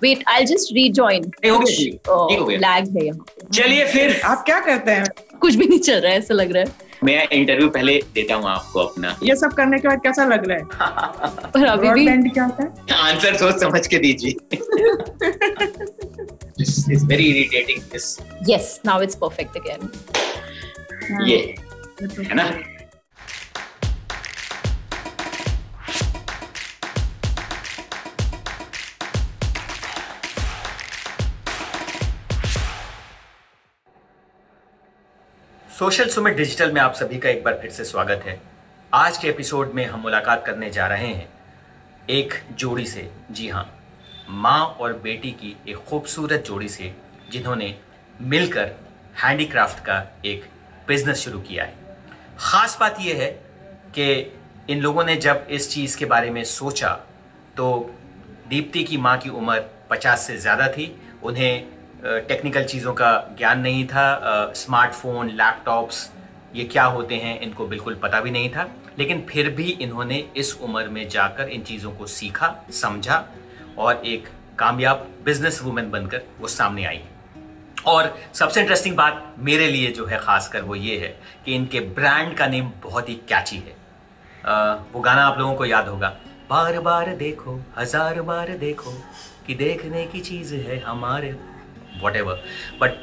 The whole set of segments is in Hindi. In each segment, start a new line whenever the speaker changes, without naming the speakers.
Wait I just rejoin.
नहीं हो गया, ठीक हो गया।
लैग है यहाँ पे।
चलिए फिर
आप क्या करते हैं?
कुछ भी नहीं चल रहा है, ऐसा लग रहा है।
मैं इंटरव्यू पहले देता हूँ आपको अपना।
ये सब करने के बाद कैसा लग रहा है?
पर अभी भी
ब्रॉडबैंड क्या होता है?
आंसर सोच समझ के दीजिए। This is very irritating. This
yes, now it's perfect again.
ये है ना? सोशल सुमित डिजिटल में आप सभी का एक बार फिर से स्वागत है। आज के एपिसोड में हम मुलाकात करने जा रहे हैं एक जोड़ी से। जी हाँ, माँ और बेटी की एक खूबसूरत जोड़ी से, जिन्होंने मिलकर हैंडीक्राफ्ट का एक बिजनेस शुरू किया है। ख़ास बात यह है कि इन लोगों ने जब इस चीज़ के बारे में सोचा तो दीप्ति की माँ की उम्र 50 से ज़्यादा थी। उन्हें टेक्निकल चीज़ों का ज्ञान नहीं था। स्मार्टफोन, लैपटॉप्स ये क्या होते हैं इनको बिल्कुल पता भी नहीं था। लेकिन फिर भी इन्होंने इस उम्र में जाकर इन चीज़ों को सीखा, समझा और एक कामयाब बिजनेस वूमेन बनकर वो सामने आई। और सबसे इंटरेस्टिंग बात मेरे लिए जो है खासकर वो ये है कि इनके ब्रांड का नेम बहुत ही कैची है। वो गाना आप लोगों को याद होगा, बार बार देखो हजार बार देखो कि देखने की चीज़ है हमारे, whatever। बट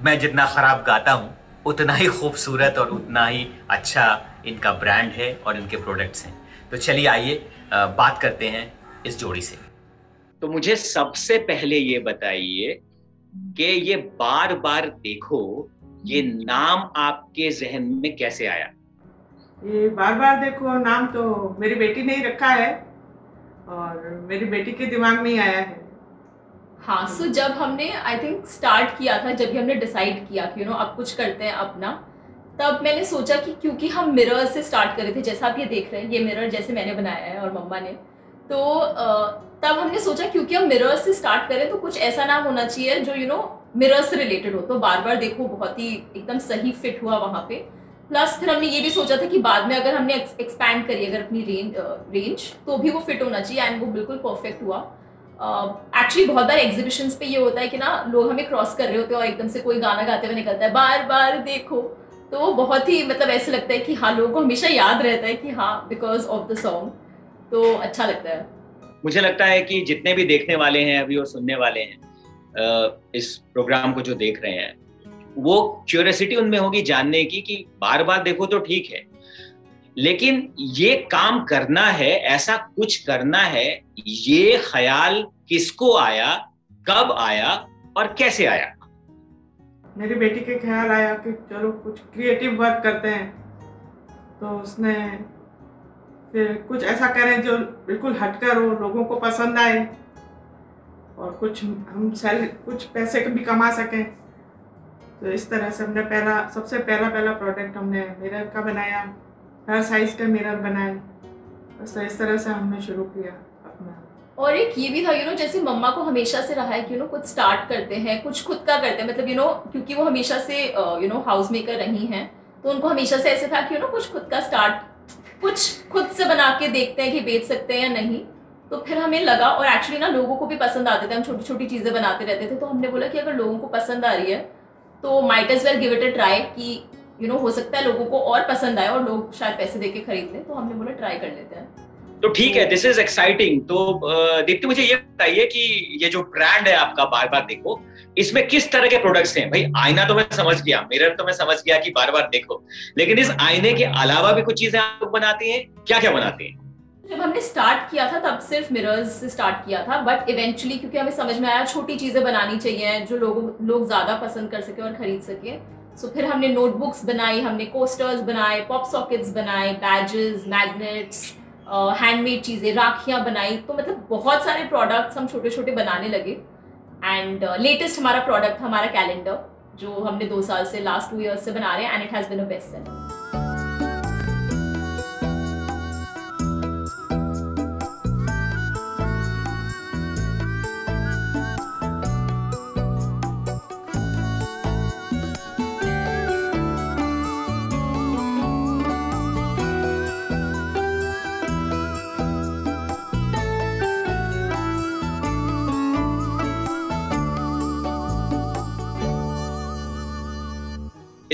मैं जितना ख़राब गाता हूँ उतना ही खूबसूरत और उतना ही अच्छा इनका ब्रांड है और इनके प्रोडक्ट्स हैं। तो चलिए आइए बात करते हैं इस जोड़ी से। तो मुझे सबसे पहले ये बताइए कि ये बार बार देखो, ये नाम आपके जहन में कैसे आया?
ये बार बार देखो नाम तो मेरी बेटी ने ही रखा है और मेरी बेटी के दिमाग में ही आया है।
हाँ, सो जब हमने आई थिंक स्टार्ट किया था, जब भी हमने डिसाइड किया कि अब कुछ करते हैं अपना, तब मैंने सोचा कि क्योंकि हम मिरर से स्टार्ट कर रहे थे, जैसा आप ये देख रहे हैं, ये मिरर जैसे मैंने बनाया है और मम्मा ने, तो तब हमने सोचा क्योंकि हम मिरर से स्टार्ट करें तो कुछ ऐसा नाम होना चाहिए जो मिरर से रिलेटेड हो। तो बार बार देखो बहुत ही एकदम सही फिट हुआ वहाँ पे। प्लस फिर हमने ये भी सोचा था कि बाद में अगर हमने एक्सपैंड करी अगर अपनी रेंज तो भी वो फिट होना चाहिए, एंड वो बिल्कुल परफेक्ट हुआ। एक्चुअली बहुत बार एग्जीबिशंस पे ये होता है कि ना लोग हमें क्रॉस कर रहे होते हैं और एकदम से कोई गाना गाते हुए निकलता है बार बार देखो, तो वो बहुत ही मतलब ऐसे लगता है कि हाँ, लोगों को हमेशा याद रहता है कि हाँ, बिकॉज ऑफ द सॉन्ग, तो अच्छा लगता है।
मुझे लगता है कि जितने भी देखने वाले हैं अभी और सुनने वाले हैं इस प्रोग्राम को, जो देख रहे हैं, वो क्यूरियोसिटी उनमें होगी जानने की कि बार बार देखो तो ठीक है, लेकिन ये काम करना है, ऐसा कुछ करना है, ये ख्याल किसको आया, कब आया और कैसे आया?
मेरी बेटी के ख्याल आया कि चलो कुछ क्रिएटिव वर्क करते हैं, तो उसने फिर कुछ ऐसा करें जो बिल्कुल हटकर हो, लोगों को पसंद आए और कुछ हम कुछ पैसे भी कमा सकें। तो इस तरह से हमने सबसे पहला प्रोडक्ट हमने मिरर का बनाया, हर साइज का मिरर बनाए। बस इस तरह से हमने शुरू किया अपना।
और एक ये भी था जैसे मम्मा को हमेशा से रहा है कि कुछ स्टार्ट करते हैं, कुछ खुद का करते हैं, मतलब क्योंकि वो हमेशा से हाउस मेकर रही हैं, तो उनको हमेशा से ऐसे था कि कुछ खुद का स्टार्ट, कुछ खुद से बना के देखते हैं कि बेच सकते हैं या नहीं। तो फिर हमें लगा, और एक्चुअली ना लोगों को भी पसंद आते थे, हम छोटी छोटी चीज़ें बनाते रहते थे, तो हमने बोला कि अगर लोगों को पसंद आ रही है तो might as well give it a try, कि हो सकता है लोगों को और पसंद आए और लोग शायद पैसे देके खरीद लें। तो हमने बोला ट्राई कर लेते हैं।
तो ठीक है, दिस इज एक्साइटिंग। तो दीप्ति, मुझे ये बताइए कि ये जो ब्रांड है आपका बार बार देखो, इसमें किस तरह के प्रोडक्ट्स हैं? भाई आईना तो मैं समझ गया, मिरर तो मैं समझ गया कि बार बार देखो, लेकिन इस आईने के अलावा भी कुछ चीजें आप लोग बनाती हैं? क्या क्या बनाती हैं?
जब हमने स्टार्ट किया था तब सिर्फ मिरर्स से स्टार्ट किया था, बट इवेंचुअली क्योंकि हमें समझ में आया छोटी चीजें बनानी चाहिए जो लोग ज्यादा पसंद कर सके और खरीद सके। सो फिर हमने नोटबुक्स बनाई, हमने कोस्टर्स बनाए, पॉप सॉकेट्स बनाए, बैजेस, मैग्नेट्स, हैंडमेड चीज़ें, राखियाँ बनाई। तो मतलब बहुत सारे प्रोडक्ट्स हम छोटे छोटे बनाने लगे। एंड लेटेस्ट हमारा प्रोडक्ट था हमारा कैलेंडर, जो हमने 2 साल से, लास्ट 2 ईयर्स से बना रहे हैं, and it has been a best seller.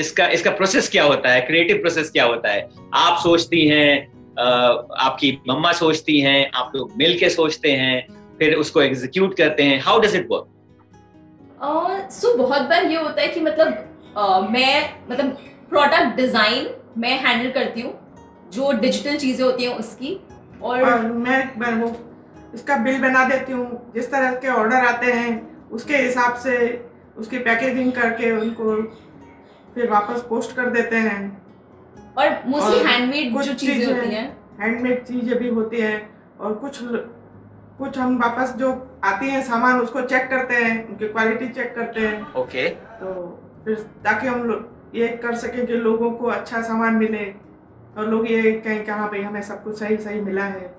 इसका प्रोसेस क्या होता है, क्रिएटिव प्रोसेस क्या होता है? आप सोचती हैं, आपकी मम्मा सोचती हैं, आप लोग मिल के सोचते हैं, फिर उसको एग्जीक्यूट करते हैं, हाउ डज इट वर्क?
सो बहुत बार ये होता है कि मैं प्रोडक्ट डिजाइन मैं हैंडल करती हूँ, जो डिजिटल चीजें होती हैं उसकी,
और मैं वो इसका बिल बना देती हूँ। जिस तरह के ऑर्डर आते हैं उसके हिसाब से उसकी पैकेजिंग करके उनको फिर वापस पोस्ट कर देते हैं।
और मोस्टली हैंडमेड जो चीजें होती हैं,
हैंडमेड चीजें भी होती हैं, और कुछ हम वापस जो आती हैं सामान उसको चेक करते हैं, उनकी क्वालिटी चेक करते हैं।
ओके।
तो फिर ताकि हम लोग ये कर सके कि लोगों को अच्छा सामान मिले और लोग ये कहें कि हाँ भाई हमें सब कुछ सही सही मिला है।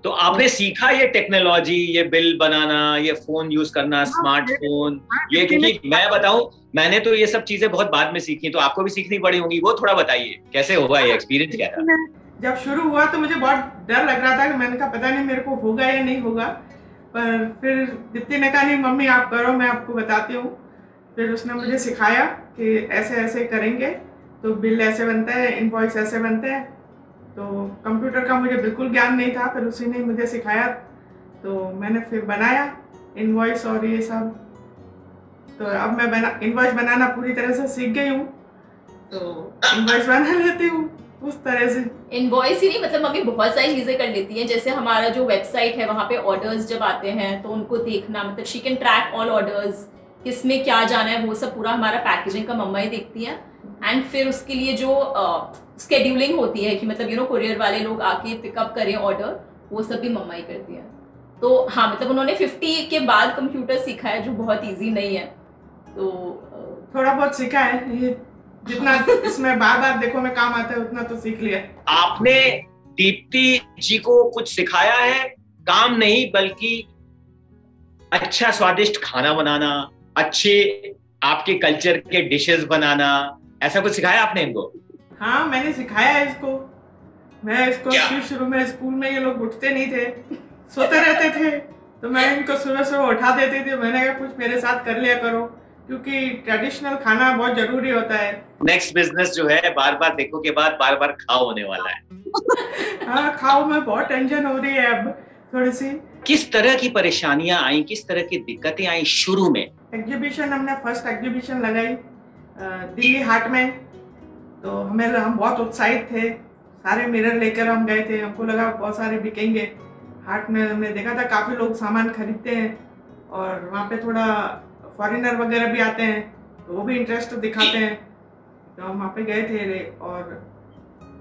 तो आपने सीखा ये टेक्नोलॉजी, ये बिल बनाना, ये फोन यूज करना, स्मार्टफोन, ये? क्योंकि मैं बताऊं, मैंने तो ये सब चीजें बहुत बाद में सीखी, तो आपको भी सीखनी पड़ी होंगी, वो थोड़ा बताइए कैसे हुआ, ये एक्सपीरियंस क्या था?
जब शुरू हुआ तो मुझे बहुत डर लग रहा था कि मैंने कहा पता नहीं मेरे को होगा या नहीं होगा, पर फिर दीप्ति ने कहा नहीं मम्मी आप करो, मैं आपको बताती हूँ। फिर उसने मुझे सिखाया कि ऐसे ऐसे करेंगे तो बिल ऐसे बनता है, इनवॉइस ऐसे बनते हैं। तो कंप्यूटर का मुझे बिल्कुल ज्ञान नहीं था, फिर उसी ने मुझे सिखाया, तो मैंने फिर बनाया इनवॉइस और ये सब। तो अब मैं इनवॉइस बनाना पूरी तरह से सीख गई हूँ, तो इनवॉइस बना लेती हूँ उस तरह से।
इनवॉइस ही नहीं, मतलब मम्मी बहुत सारी चीजें कर लेती हैं। जैसे हमारा जो वेबसाइट है वहाँ पे ऑर्डर्स जब आते हैं तो उनको देखना, मतलब she can track all orders, किसमें क्या जाना है वो सब पूरा हमारा पैकेजिंग का मम्मा ही देखती है। एंड फिर उसके लिए जो स्केड्यूलिंग होती है कि मतलब कोरियर वाले लोग आके पिकअप करें ऑर्डर, वो सब भी मम्मा ही करती है। तो हाँ, मतलब उन्होंने 50 के बाद कंप्यूटर सीखा है, जो बहुत ईजी नहीं है, तो
थोड़ा बहुत सीखा है। ये जितना इसमें बार बार देखो में काम आता है उतना तो सीख लिया।
आपने दीप्ति जी को कुछ सिखाया है, काम नहीं बल्कि अच्छा स्वादिष्ट खाना बनाना, अच्छे आपके कल्चर के डिशेस बनाना, ऐसा कुछ सिखाया आपने इनको?
हाँ, मैंने सिखाया है इसको। मैं इसको शुरू में स्कूल में ये लोग उठते नहीं थे, सोते रहते थे, तो मैं इनको सुबह सुबह उठा देती थी। मैंने कहा कुछ मेरे साथ कर लिया करो, क्योंकि ट्रेडिशनल खाना बहुत जरूरी होता है।
नेक्स्ट बिजनेस जो है बार बार देखो के बाद बार बार खाओ होने वाला है।
हाँ, खाओ में बहुत टेंशन हो रही है अब थोड़ी सी।
किस तरह की परेशानियां आई, किस तरह की दिक्कतें आई शुरू में?
एग्जीबिशन, हमने फर्स्ट एग्जीबिशन लगाई दिल्ली हाट में, तो हम बहुत उत्साहित थे। सारे मिरर लेकर हम गए थे, हमको लगा बहुत सारे बिकेंगे। हाट में हमने देखा था काफ़ी लोग सामान खरीदते हैं, और वहाँ पे थोड़ा फॉरेनर वगैरह भी आते हैं, तो वो भी इंटरेस्ट दिखाते हैं। तो हम वहाँ पे गए थे, और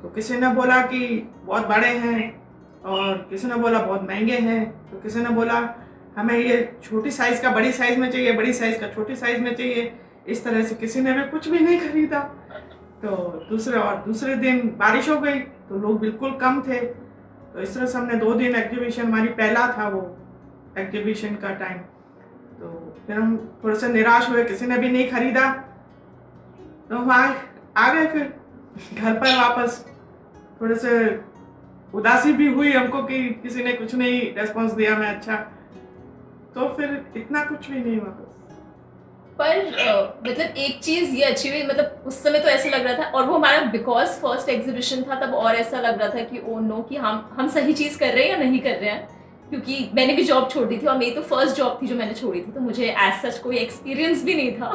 तो किसी ने बोला कि बहुत बड़े हैं, और किसी ने बोला बहुत महंगे हैं, तो किसी ने बोला हमें ये छोटी साइज़ का बड़ी साइज़ में चाहिए, बड़ी साइज़ का छोटी साइज़ में चाहिए। इस तरह से किसी ने भी कुछ भी नहीं खरीदा। तो दूसरे दिन बारिश हो गई, तो लोग बिल्कुल कम थे। तो इस तरह से हमने 2 दिन एग्जीबिशन, हमारी पहला था वो एग्जीबिशन का टाइम। तो फिर हम थोड़े से निराश हुए, किसी ने भी नहीं खरीदा, तो हम आ गए फिर घर पर वापस। थोड़े से उदासी भी हुई हमको कि किसी ने कुछ नहीं रेस्पॉन्स दिया मैं अच्छा, तो फिर इतना कुछ भी नहीं हुआ।
पर मतलब एक चीज ये अच्छी हुई, मतलब उस समय तो ऐसा लग रहा था, और वो हमारा बिकॉज फर्स्ट एग्जीबिशन था, तब और ऐसा लग रहा था कि ओ नो, कि हम सही चीज कर रहे हैं या नहीं कर रहे हैं। क्योंकि मैंने भी जॉब छोड़ दी थी, और मेरी तो फर्स्ट जॉब थी जो मैंने छोड़ी थी, तो मुझे एज सच कोई एक्सपीरियंस भी नहीं था।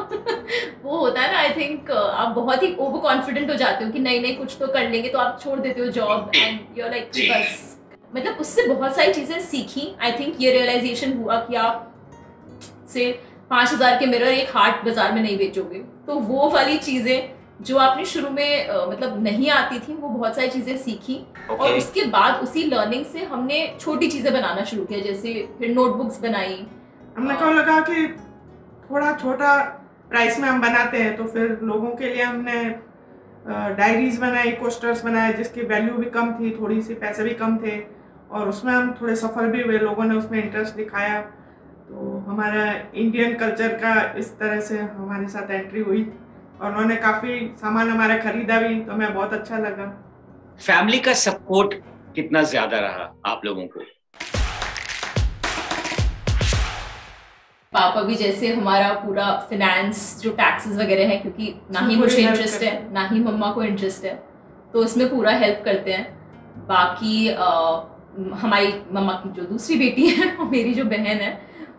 वो होता है ना, आई थिंक आप बहुत ही ओवर कॉन्फिडेंट हो जाते हो कि नहीं कुछ तो कर लेंगे, तो आप छोड़ देते हो job, and you are like बस। मतलब उससे बहुत सारी चीजें सीखी। आई थिंक ये रियलाइजेशन हुआ कि आप से 5000 के मिरर एक हाट बाजार में नहीं बेचोगे। तो वो वाली चीजें जो आपने शुरू में मतलब नहीं आती थी, वो बहुत सारी चीजें सीखी। और उसके बाद उसी लर्निंग से हमने छोटी चीजें बनाना शुरू किया, जैसे फिर नोटबुक्स बनाई।
हमने को लगा कि थोड़ा छोटा प्राइस में हम बनाते हैं, तो फिर लोगों के लिए हमने डायरीज बनाई, कोस्टर्स बनाए, जिसकी वैल्यू भी कम थी, थोड़ी सी पैसे भी कम थे, और उसमें हम थोड़े सफल भी हुए, लोगों ने उसमें इंटरेस्ट दिखाया। तो हमारा इंडियन कल्चर का इस तरह से हमारे साथ एंट्री हुई, और उन्होंने काफ़ी सामान हमारा खरीदा भी, तो हमें बहुत अच्छा लगा।
फैमिली का सपोर्ट कितना ज्यादा रहा आप लोगों को?
पापा भी जैसे हमारा पूरा फाइनेंस जो टैक्सेस वगैरह है, क्योंकि ना ही
पूरी
मुझे
help
इंटरेस्ट
करते
है ना ही मम्मा को इंटरेस्ट है, तो उसमें पूरा हेल्प करते हैं। बाकी हमारी मम्मा की जो दूसरी बेटी है और मेरी जो बहन है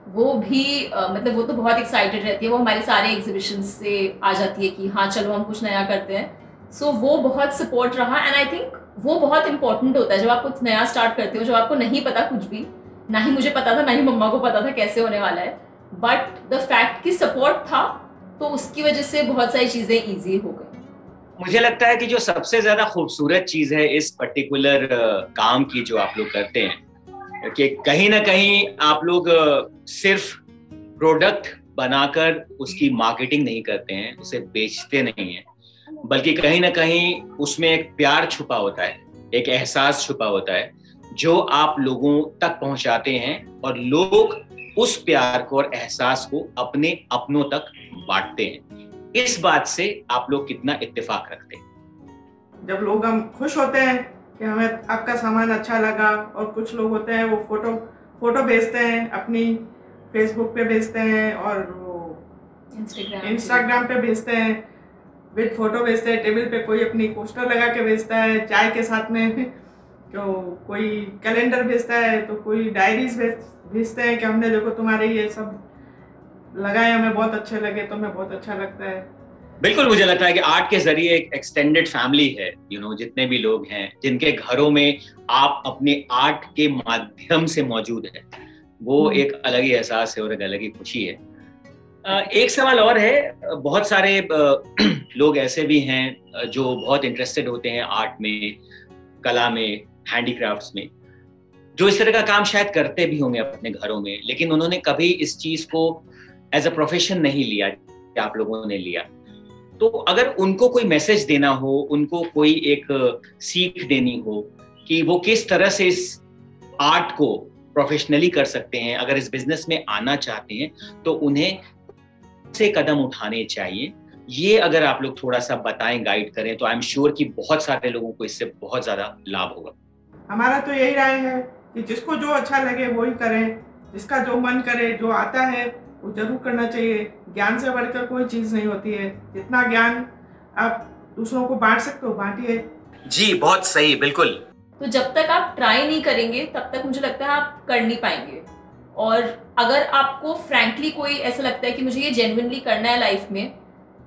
वो भी मतलब वो तो बहुत एक्साइटेड रहती है, वो हमारे सारे एग्जीबिशन से आ जाती है कि हाँ चलो हम कुछ नया करते हैं। सो वो बहुत सपोर्ट रहा, एंड आई थिंक वो बहुत इंपॉर्टेंट होता है जब आप कुछ नया स्टार्ट करते हो, जब आपको नहीं पता कुछ भी, ना ही मुझे पता था ना ही मम्मा को पता था कैसे होने वाला है, बट द फैक्ट कि सपोर्ट था तो उसकी वजह से बहुत सारी चीजें ईजी हो गई।
मुझे लगता है कि जो सबसे ज्यादा खूबसूरत चीज है इस पर्टिकुलर काम की जो आप लोग करते हैं, कि कहीं ना कहीं आप लोग सिर्फ प्रोडक्ट बनाकर उसकी मार्केटिंग नहीं करते हैं, उसे बेचते नहीं हैं, बल्कि कहीं ना कहीं उसमें एक प्यार छुपा होता है, एक एहसास छुपा होता है जो आप लोगों तक पहुंचाते हैं, और लोग उस प्यार को और एहसास को अपने अपनों तक बांटते हैं। इस बात से आप लोग कितना इत्तेफाक रखते हैं?
जब लोग हम खुश होते हैं कि हमें आपका सामान अच्छा लगा, और कुछ लोग होते हैं वो फोटो भेजते हैं, अपनी फेसबुक पे भेजते हैं और वो इंस्टाग्राम पे भेजते हैं, विद फोटो भेजते हैं, टेबल पे कोई अपनी पोस्टर लगा के भेजता है चाय के साथ में, तो कोई कैलेंडर भेजता है, तो कोई डायरीज भेजते हैं कि हमने देखो तुम्हारे ये सब लगाए, हमें बहुत अच्छे लगे, तो हमें बहुत अच्छा लगता है।
बिल्कुल, मुझे लगता है कि आर्ट के जरिए एक एक्सटेंडेड फैमिली है, जितने भी लोग हैं जिनके घरों में आप अपने आर्ट के माध्यम से मौजूद है, वो एक अलग ही एहसास है और एक अलग ही खुशी है। एक सवाल और है, बहुत सारे लोग ऐसे भी हैं जो बहुत इंटरेस्टेड होते हैं आर्ट में, कला में, हैंडीक्राफ्ट्स में, जो इस तरह का काम शायद करते भी होंगे अपने घरों में, लेकिन उन्होंने कभी इस चीज को एज अ प्रोफेशन नहीं लिया कि आप लोगों ने लिया। तो अगर उनको कोई मैसेज देना हो, उनको कोई एक सीख देनी हो कि वो किस तरह से इस आर्ट को प्रोफेशनली कर सकते हैं, अगर इस बिजनेस में आना चाहते हैं तो उन्हें से कदम उठाने चाहिए, ये अगर आप लोग थोड़ा सा बताएं, गाइड करें, तो आई एम श्योर कि बहुत सारे लोगों को इससे बहुत ज्यादा लाभ होगा।
हमारा तो यही राय है कि जिसको जो अच्छा लगे वो ही करें, जिसका जो मन करे, जो आता है वो जरूर करना चाहिए। ज्ञान से बढ़कर कोई चीज नहीं होती है, जितना ज्ञान आप दूसरों को बांट सकते हो बांटिए।
जी, बहुत सही, बिल्कुल।
तो जब तक आप ट्राई नहीं करेंगे तब तक मुझे लगता है आप कर नहीं पाएंगे, और अगर आपको फ्रैंकली कोई ऐसा लगता है कि मुझे ये जेन्युइनली करना है लाइफ में,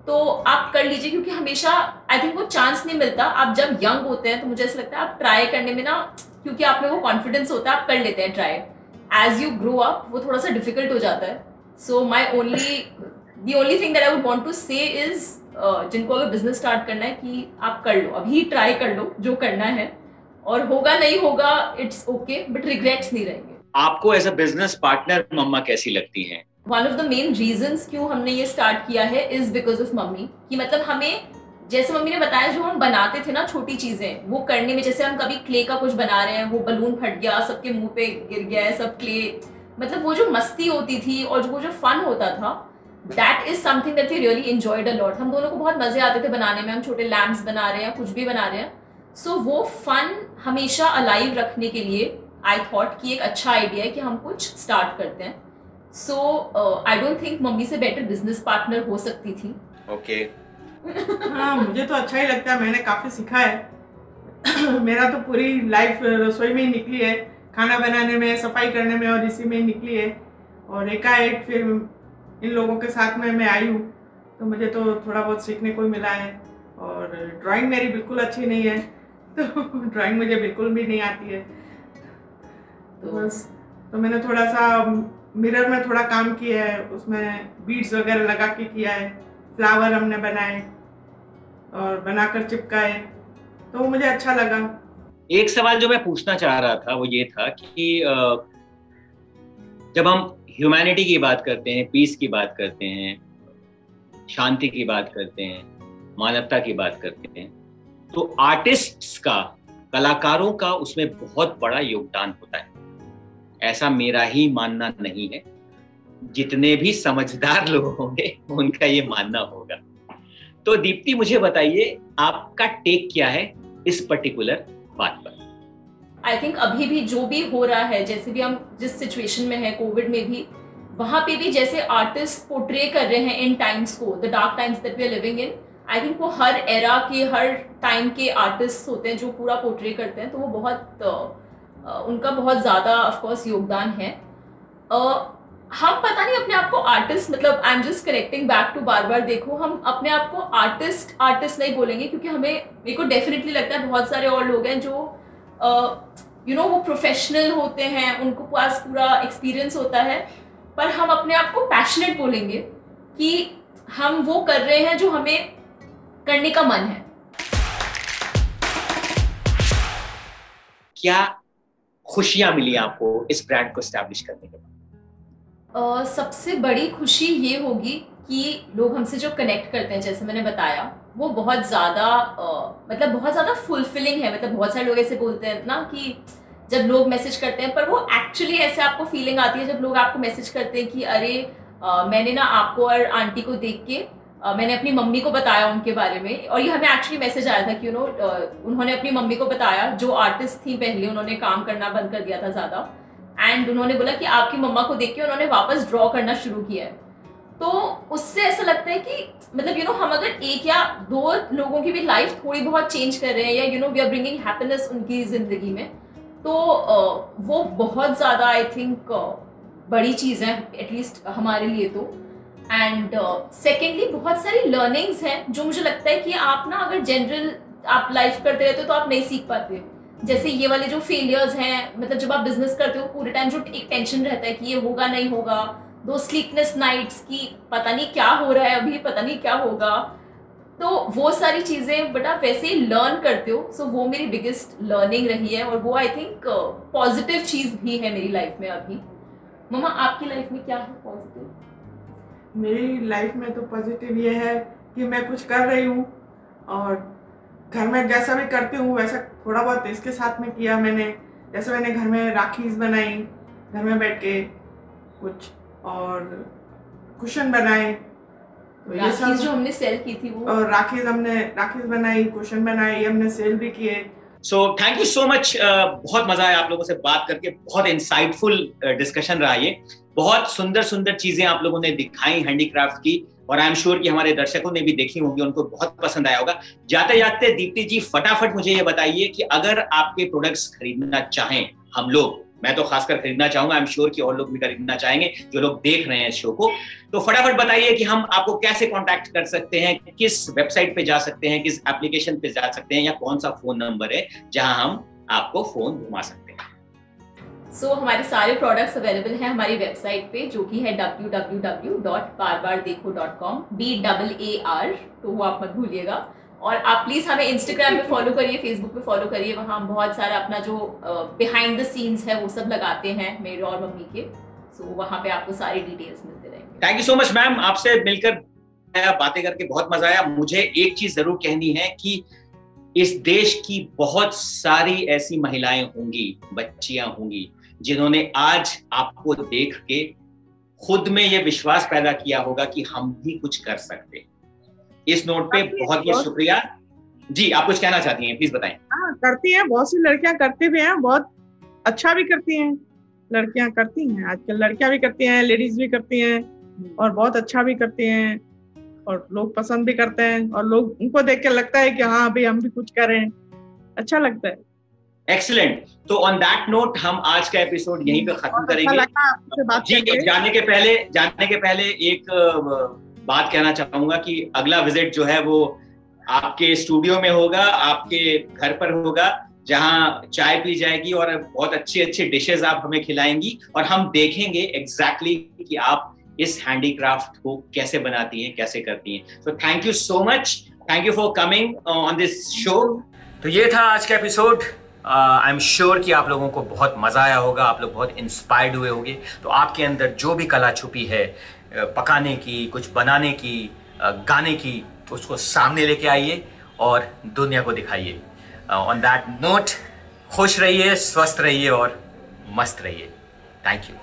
तो आप कर लीजिए, क्योंकि हमेशा आई थिंक वो चांस नहीं मिलता। आप जब यंग होते हैं तो मुझे ऐसा लगता है आप ट्राई करने में ना, क्योंकि आप में वो कॉन्फिडेंस होता है, आप कर लेते हैं try. As you grow up वो थोड़ा सा डिफिकल्ट हो जाता है। So the only thing that I would want to say is, जिनको अगर बिजनेस स्टार्ट करना है कि आप कर लो, अभी ट्राई कर लो जो करना है, और होगा नहीं होगा इट्स ओके, बट रिग्रेट्स नहीं रहेंगे।
आपको एज अ बिजनेस पार्टनर मम्मा कैसी लगती हैं?
One of the main reasons क्यों हमने ये स्टार्ट किया है इज बिकॉज ऑफ मम्मी, कि मतलब हमें, जैसे मम्मी ने बताया, जो हम बनाते थे ना छोटी चीजें, वो करने में, जैसे हम कभी क्ले का कुछ बना रहे हैं, वो बलून फट गया, सबके मुंह पे गिर गया है सब क्ले, मतलब वो जो मस्ती होती थी और वो जो फन होता था, that is something that we really enjoyed a lot. हम दोनों को बहुत मजे आते थे बनाने में, हम छोटे लैम्प्स बना रहे हैं, कुछ भी बना रहे हैं। सो वो फन हमेशा अलाइव रखने के लिए आई थॉट कि एक अच्छा आइडिया है कि हम कुछ स्टार्ट करते हैं। सो आई डोंट थिंक मम्मी से बेटर बिजनेस पार्टनर हो सकती थी।
ओके।
हाँ, मुझे तो अच्छा ही लगता है, मैंने काफी सीखा है। मेरा तो पूरी लाइफ रसोई में ही निकली है, खाना बनाने में, सफाई करने में, और इसी में ही निकली है। और एकाएक फिर इन लोगों के साथ में मैं आई हूँ, तो मुझे तो थोड़ा बहुत सीखने को मिला है। और ड्राइंग मेरी बिल्कुल अच्छी नहीं है, तो ड्राइंग मुझे बिल्कुल भी नहीं आती है। तो बस, तो मैंने थोड़ा सा मिरर में थोड़ा काम किया है, उसमें बीड्स वगैरह लगा के किया है, फ्लावर हमने बनाए और बनाकर चिपकाए, तो वो मुझे अच्छा लगा।
एक सवाल जो मैं पूछना चाह रहा था वो ये था कि जब हम ह्यूमैनिटी की बात करते हैं, पीस की बात करते हैं, शांति की बात करते हैं, मानवता की बात करते हैं, तो आर्टिस्ट्स का, कलाकारों का उसमें बहुत बड़ा योगदान होता है, ऐसा मेरा ही मानना नहीं है, जितने भी समझदार लोग होंगे उनका ये मानना होगा। तो दीप्ति, मुझे बताइए आपका टेक क्या है इस पर्टिकुलर बात पर?
आई थिंक अभी भी जो भी हो रहा है, जैसे भी हम जिस सिचुएशन में है, कोविड में भी, वहां पे भी जैसे आर्टिस्ट पोर्ट्रे कर रहे हैं इन टाइम्स को, the dark times that we are living in, I think वो हर एरा के हर टाइम के आर्टिस्ट होते हैं जो पूरा पोर्ट्रे करते हैं, तो वो बहुत उनका बहुत ज़्यादा ऑफकोर्स योगदान है। हम पता नहीं अपने आप को आर्टिस्ट, मतलब I am just connecting back to बार बार देखो, हम अपने आप को आर्टिस्ट नहीं बोलेंगे, क्योंकि मेरे को डेफिनेटली लगता है बहुत सारे और लोग हैं जो वो प्रोफेशनल होते हैं, उनको पास पूरा एक्सपीरियंस होता है, पर हम अपने आप को पैशनेट बोलेंगे कि हम वो कर रहे हैं जो हमें करने का मन है।
क्या खुशियां मिली आपको इस ब्रांड को एस्टैब्लिश करने के बाद?
सबसे बड़ी खुशी ये होगी कि लोग हमसे जो कनेक्ट करते हैं, जैसे मैंने बताया, वो बहुत ज़्यादा मतलब बहुत ज़्यादा फुलफिलिंग है। मतलब बहुत सारे लोग ऐसे बोलते हैं ना कि जब लोग मैसेज करते हैं, पर वो एक्चुअली ऐसे आपको फीलिंग आती है जब लोग आपको मैसेज करते हैं कि अरे मैंने ना आपको और आंटी को देख के मैंने अपनी मम्मी को बताया उनके बारे में, और ये हमें एक्चुअली मैसेज आया था कि उन्होंने अपनी मम्मी को बताया, जो आर्टिस्ट थी पहले, उन्होंने काम करना बंद कर दिया था ज़्यादा, एंड उन्होंने बोला कि आपकी मम्मा को देख के उन्होंने वापस ड्रॉ करना शुरू किया है। तो उससे ऐसा लगता है कि मतलब हम अगर एक या दो लोगों की भी लाइफ थोड़ी बहुत चेंज कर रहे हैं, या वी आर ब्रिंगिंग हैप्पीनेस उनकी ज़िंदगी में, तो वो बहुत ज़्यादा आई थिंक बड़ी चीज़ है, एटलीस्ट हमारे लिए तो। एंड सेकेंडली बहुत सारी लर्निंग्स हैं जो मुझे लगता है कि आप ना अगर जनरल आप लाइफ करते रहते हो तो आप नहीं सीख पाते। जैसे ये वाले जो फेलियर्स हैं, मतलब जब आप बिजनेस करते हो पूरे टाइम जो एक टेंशन रहता है कि ये होगा नहीं होगा, दो स्लीपलेस नाइट्स की पता नहीं क्या हो रहा है अभी, पता नहीं क्या होगा, तो वो सारी चीज़ें बट आप वैसे ही लर्न करते हो। सो वो मेरी बिगेस्ट लर्निंग रही है, और वो आई थिंक पॉजिटिव चीज़ भी है मेरी लाइफ में अभी। मम्मा आपकी लाइफ में क्या है पॉजिटिव?
मेरी लाइफ में तो पॉजिटिव ये है कि मैं कुछ कर रही हूँ, और घर में जैसा भी करती हूँ वैसा थोड़ा बहुत इसके साथ में किया मैंने। जैसे मैंने घर में राखीज़ बनाई, घर में बैठ के कुछ, और कुशन बनाए, तो ये सब
जो हमने सेल की थी वो,
और राखीज़ बनाई, कुशन बनाई, हमने सेल भी किए।
So thank you so much, बहुत मजा आया आप लोगों से बात करके, बहुत इंसाइटफुल डिस्कशन रहा ये, बहुत सुंदर सुंदर चीजें आप लोगों ने दिखाई हैंडीक्राफ्ट की, और आई एम श्योर कि हमारे दर्शकों ने भी देखी होंगी, उनको बहुत पसंद आया होगा। जाते जाते दीप्ति जी फटाफट मुझे ये बताइए कि अगर आपके प्रोडक्ट्स खरीदना चाहें हम लोग, मैं तो खासकर खरीदना चाहूंगा, आई एम श्योर कि और लोग भी खरीदना चाहेंगे जो लोग देख रहे हैं इस शो को, तो फटाफट बताइए कि हम आपको कैसे कांटेक्ट कर सकते हैं, किस वेबसाइट पे जा सकते हैं, किस एप्लीकेशन पे जा सकते हैं, या कौन सा फोन नंबर है जहां हम आपको फोन घुमा सकते हैं।
सो हमारे सारे प्रोडक्ट्स अवेलेबल हैं हमारी वेबसाइट पे, जो कि है www.baarbardekho.com, BAAR, तो वो आप मत भूलिएगा। और आप प्लीज़ हमें इंस्टाग्राम पे फॉलो करिए, फेसबुक पे फॉलो करिए, वहाँ हम बहुत सारा अपना जो बिहाइंड द सीन्स है वो सब लगाते हैं मेरे और मम्मी के, सो वहाँ पे आपको सारी डिटेल्स मिलते रहेंगे।
Thank you so much ma'am, आपसे मिलकर बातें करके बहुत मजा आया। मुझे एक चीज जरूर कहनी है कि इस देश की बहुत सारी ऐसी महिलाएं होंगी, बच्चियां होंगी, जिन्होंने आज आपको देख के खुद में ये विश्वास पैदा किया होगा कि हम भी कुछ कर सकते हैं। इस नोट पे बहुत बहुत शुक्रिया जी। आप कुछ कहना चाहती हैं, प्लीज बताएं।
हाँ, करती हैं, बहुत सी लड़कियां करती भी हैं, बहुत अच्छा भी करती हैं, लड़कियां करती हैं, आजकल लड़कियां भी करती हैं, लेडीज भी करती हैं, और बहुत अच्छा भी करती हैं, और लोग पसंद भी करते हैं, और लोग उनको देख के लगता है कि हाँ भाई हम भी कुछ करें, अच्छा लगता है।
एक्सीलेंट। तो ऑन दैट नोट हम आज का एपिसोड यहीं पे खत्म करेंगे। जी, जाने के पहले एक बात कहना चाहूंगा कि अगला विजिट जो है वो आपके स्टूडियो में होगा, आपके घर पर होगा, जहां चाय पी जाएगी और बहुत अच्छे अच्छे डिशेस आप हमें खिलाएंगी, और हम देखेंगे एग्जैक्टली कि आप इस हैंडीक्राफ्ट को कैसे बनाती हैं, कैसे करती हैं। तो thank you so much, thank you for coming on this show. तो ये था आज का एपिसोड। आई एम श्योर कि आप लोगों को बहुत मजा आया होगा, आप लोग बहुत इंस्पायर्ड हुए होंगे। तो आपके अंदर जो भी कला छुपी है, पकाने की, कुछ बनाने की, गाने की, उसको सामने लेके आइए और दुनिया को दिखाइए। ऑन दैट नोट खुश रहिए, स्वस्थ रहिए और मस्त रहिए। Thank you.